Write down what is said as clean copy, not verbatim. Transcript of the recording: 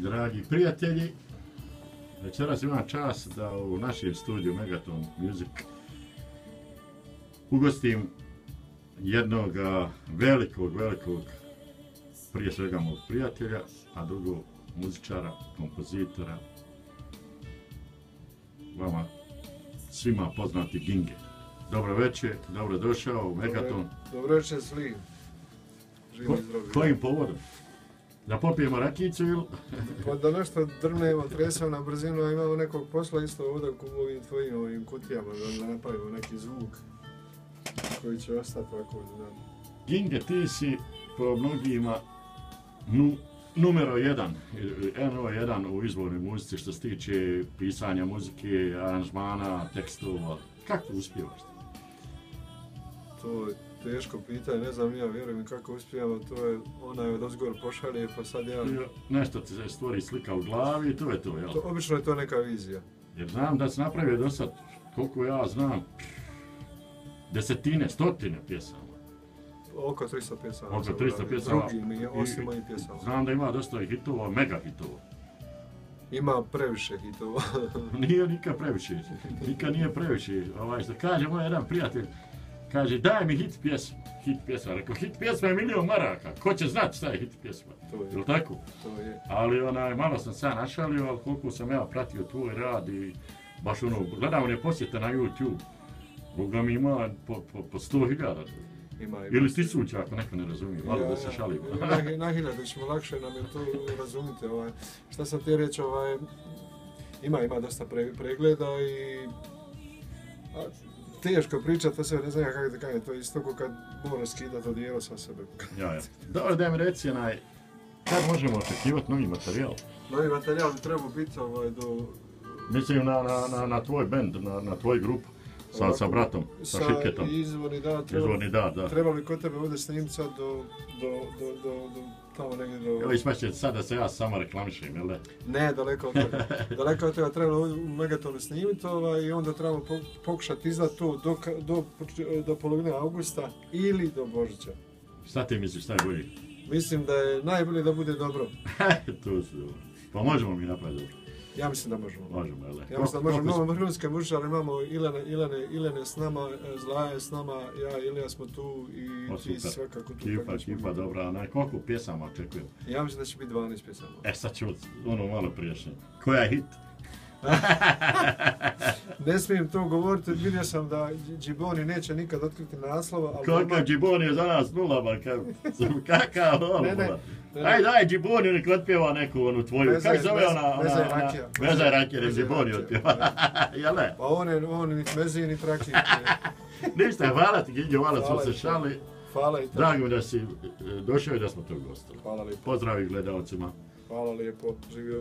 Dragi prijatelji, večeras imam čast da u našem studiju Megaton Music ugostim jednog velikog, prije svega mog prijatelja, a drugog muzičara, kompozitora, vama svima poznati Ginge. Dobro večer, dobro došao u Megaton. Dobro večer svi. Kojim povodom? Da popijemo rakijicu ili? Pa da nešto drmnemo, tresemo na brzinu, a imamo nekog posla isto ovdje u ovim tvojim ovim kutijama, da napravimo neki zvuk koji će ostati ovako. Ginge, ti si po mnogima numero jedan, NO1 u izvornoj muzici što se tiče pisanja muzike, aranžmana, tekstova. Kako to uspijevaš? To je teško pitanje, ne znam ja, vjerujem kako uspijemo, to je onaj od ozgor pošalje, pa sad ja... Nešto ti se stvori slika u glavi i to je to, jel? Obično je to neka vizija. Jer znam da si napravio do sad, koliko ja znam, desetine, stotine pjesama. Oko 300 pjesama. Oko 300 pjesama. Drugim, osim mojih pjesama. Znam da ima dosta hitova, mega hitova. Ima previše hitova. Nije nikad previše, nikad nije previše. Što kaže moj jedan prijatelj, kaže, daj mi hit pjesma. Rekao, hit pjesma je $1.000.000. Ko će znati šta je hit pjesma? Jel' tako? To je. Ali malo sam sad našalio, ali koliko sam ja pratio tvoj rad i baš gledam one posjete na YouTube. Boga mi ima po 100.000. Ili 1000 ako neko ne razumije, malo da se šalimo. Na 1000 ćemo lakše nam je to razumite. Šta sam ti reći, ima dosta pregleda i... Teško pričati, to se ne znam kako da kažem, to je isto kao kad moram skidati odijelo sa sebe. Ja. Dobro, da mi reci, kad možemo očekivati novi materijal? Novi materijal bi trebao biti do... Mislim na tvoj band, na tvoju grupu. Sa bratom, sa Šiketom. Izvorni da. Trebalo bi kod tebe ovdje snimiti sad do tamo negdje do... Evo ispašće sad da se ja samo reklamišem, jel da? Ne, daleko od toga. Daleko od toga trebalo u Megatonu snimiti i onda trebamo pokušati izdati to do polovine augusta ili do Božića. Šta ti misliš, šta je bolje? Mislim da je najbolje da bude dobro. To su dobro. Pa možemo mi napraviti dobro. Ja mislim da možemo. Možemo, jel? Ja mislim da možemo. Imamo hrvatske muzičare, imamo Ilene s nama, Zlaja je s nama, ja i Ilija smo tu i ti svakako tu. Kipa, dobra. Koliko pjesama očekujem? Ja mislim da će biti 12 pjesama. Sad ću malo priješnje. Koja je hit? Ne smijem to govoriti, vidio sam da Džiboni neće nikad otkriti naslova. Kakav Džiboni je za nas nula, kakav ono. Daj Džiboni nek otpjeva neku onu tvoju, kako zove ona? Veza i rakija, nek Džiboni otpjeva. Jel ne? Pa on niti mezi, niti rakija. Ništa, hvala ti Ginge, hvala smo se šali. Hvala i tako. Drago da si došao i da smo to ugostili. Hvala lijepo. Pozdravi gledalcima. Hvala lijepo, živio.